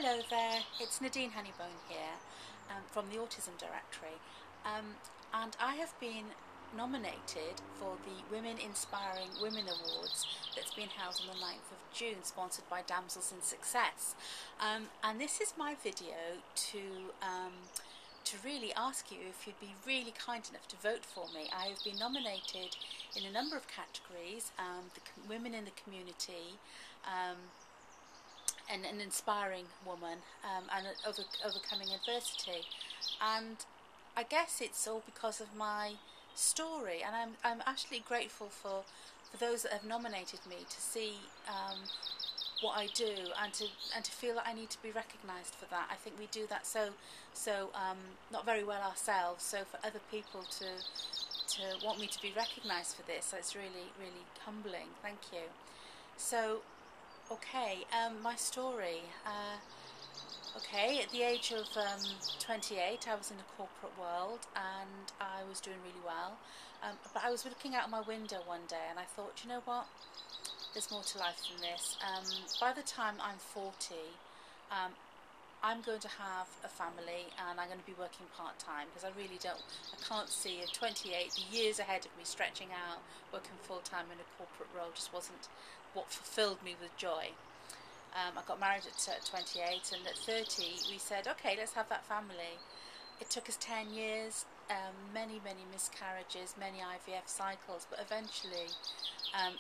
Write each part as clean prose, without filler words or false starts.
Hello there, it's Nadine Honeybone here from the Autism Directory, and I have been nominated for the Women Inspiring Women Awards that's been held on the 9th of June, sponsored by Damsels in Success. And this is my video to really ask you if you'd be really kind enough to vote for me. I have been nominated in a number of categories, women in the community, and an inspiring woman, and overcoming adversity. And I guess it's all because of my story, and I'm actually grateful for those that have nominated me to see what I do, and to feel that I need to be recognised for that. I think we do that so not very well ourselves. So for other people to want me to be recognised for this, it's really, really humbling. Thank you. So, okay, my story. Okay, at the age of 28, I was in the corporate world and I was doing really well. But I was looking out my window one day and I thought, you know what? There's more to life than this. By the time I'm 40, I'm going to have a family and I'm going to be working part-time, because I can't see at 28, the years ahead of me stretching out, working full-time in a corporate role just wasn't what fulfilled me with joy. I got married at 28, and at 30 we said, okay, let's have that family. It took us 10 years, many miscarriages, many IVF cycles, but eventually,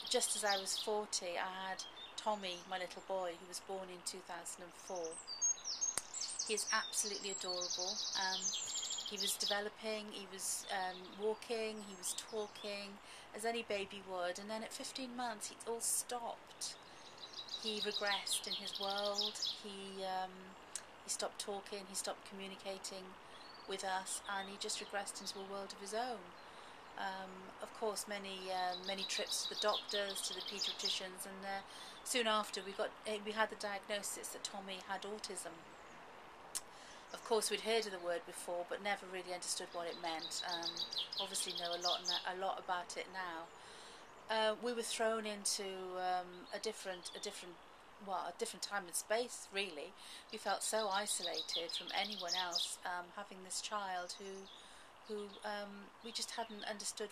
just as I was 40, I had Tommy, my little boy, who was born in 2004. He is absolutely adorable. He was developing, he was walking, he was talking, as any baby would, and then at 15 months it all stopped. He regressed in his world, he stopped talking, he stopped communicating with us, and he just regressed into a world of his own. Of course, many trips to the doctors, to the paediatricians, and soon after we had the diagnosis that Tommy had autism. Of course, we'd heard of the word before, but never really understood what it meant. Obviously, know a lot about it now. We were thrown into a different time and space. Really, we felt so isolated from anyone else, having this child who we just hadn't understood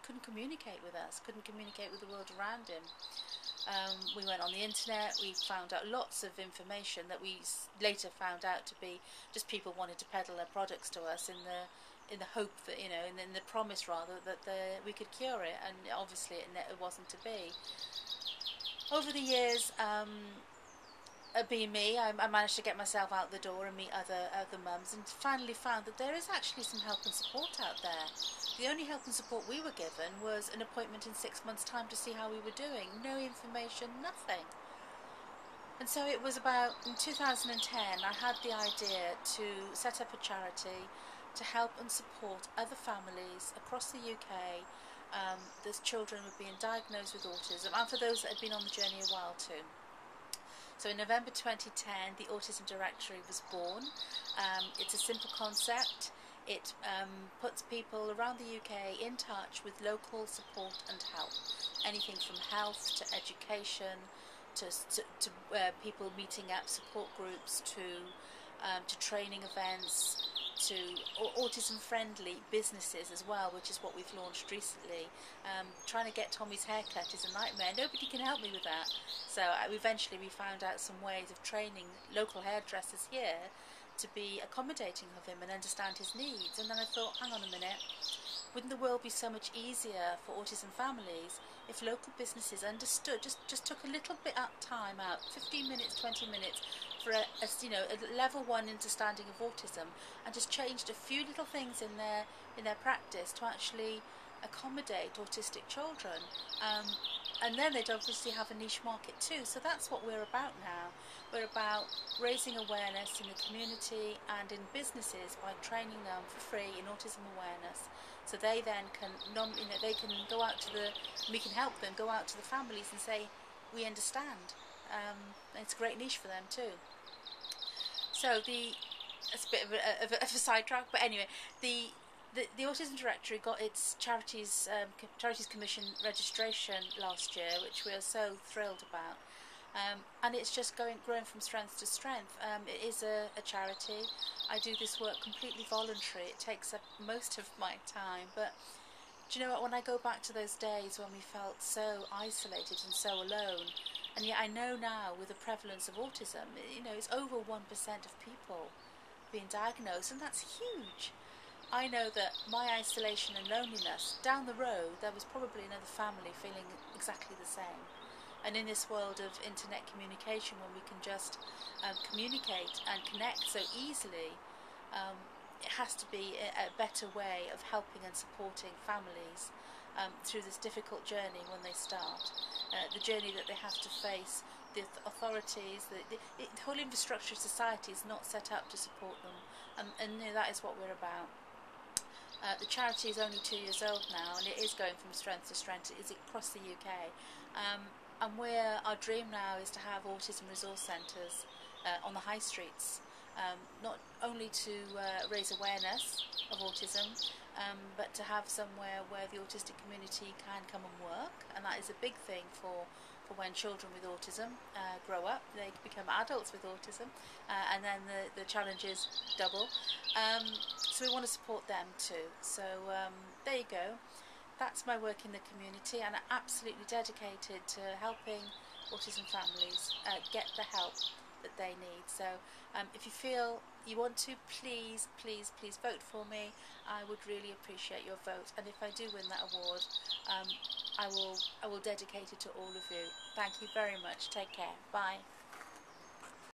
couldn't communicate with us, couldn't communicate with the world around him. We went on the internet, we found out lots of information that we later found out to be just people wanted to peddle their products to us in the hope that, in the promise rather, that we could cure it, and obviously it wasn't to be. Over the years, being me, I managed to get myself out the door and meet other mums, and finally found that there is actually some help and support out there. The only help and support we were given was an appointment in 6 months' time to see how we were doing. No information, nothing. And so it was about in 2010 I had the idea to set up a charity to help and support other families across the UK. There's children who were being diagnosed with autism, and for those that had been on the journey a while too. So in November 2010, the Autism Directory was born. It's a simple concept. It puts people around the UK in touch with local support and help. Anything from health to education to people meeting up, support groups, to training events, to autism-friendly businesses as well, which is what we've launched recently. Trying to get Tommy's haircut is a nightmare. Nobody can help me with that. So eventually we found out some ways of training local hairdressers here to be accommodating of him and understand his needs. And then I thought, hang on a minute, wouldn't the world be so much easier for autism families if local businesses understood, just took a little bit of time out, 15 minutes, 20 minutes, for a level 1 understanding of autism, and just changed a few little things in their practice to actually accommodate autistic children. And then they'd obviously have a niche market too. So that's what we're about now. We're about raising awareness in the community and in businesses by training them for free in autism awareness. So they then can, they can go out we can help them go out to the families and say, we understand. It's a great niche for them too. So it's a bit of a sidetrack, but anyway, the Autism Directory got its Charities Commission registration last year, which we are so thrilled about. And it's just growing from strength to strength. It is a charity. I do this work completely voluntary. It takes up most of my time, but do you know what, when I go back to those days when we felt so isolated and so alone, and yet I know now with the prevalence of autism, it's over 1% of people being diagnosed, and that's huge. I know that my isolation and loneliness, down the road there was probably another family feeling exactly the same. And in this world of internet communication, when we can just communicate and connect so easily, um, it has to be a better way of helping and supporting families through this difficult journey when they start. The journey that they have to face, the authorities, the whole infrastructure of society is not set up to support them, and that is what we're about. The charity is only 2 years old now, and it is going from strength to strength. It is across the UK, and our dream now is to have autism resource centres on the high streets, not only to raise awareness of autism, but to have somewhere where the autistic community can come and work, and that is a big thing for when children with autism grow up. They become adults with autism, and then the challenges double. So we want to support them too. So there you go. That's my work in the community, and I'm absolutely dedicated to helping autism families get the help that they need. So if you feel you want to, please vote for me. I would really appreciate your vote, and if I do win that award, I will dedicate it to all of you. Thank you very much. Take care. Bye.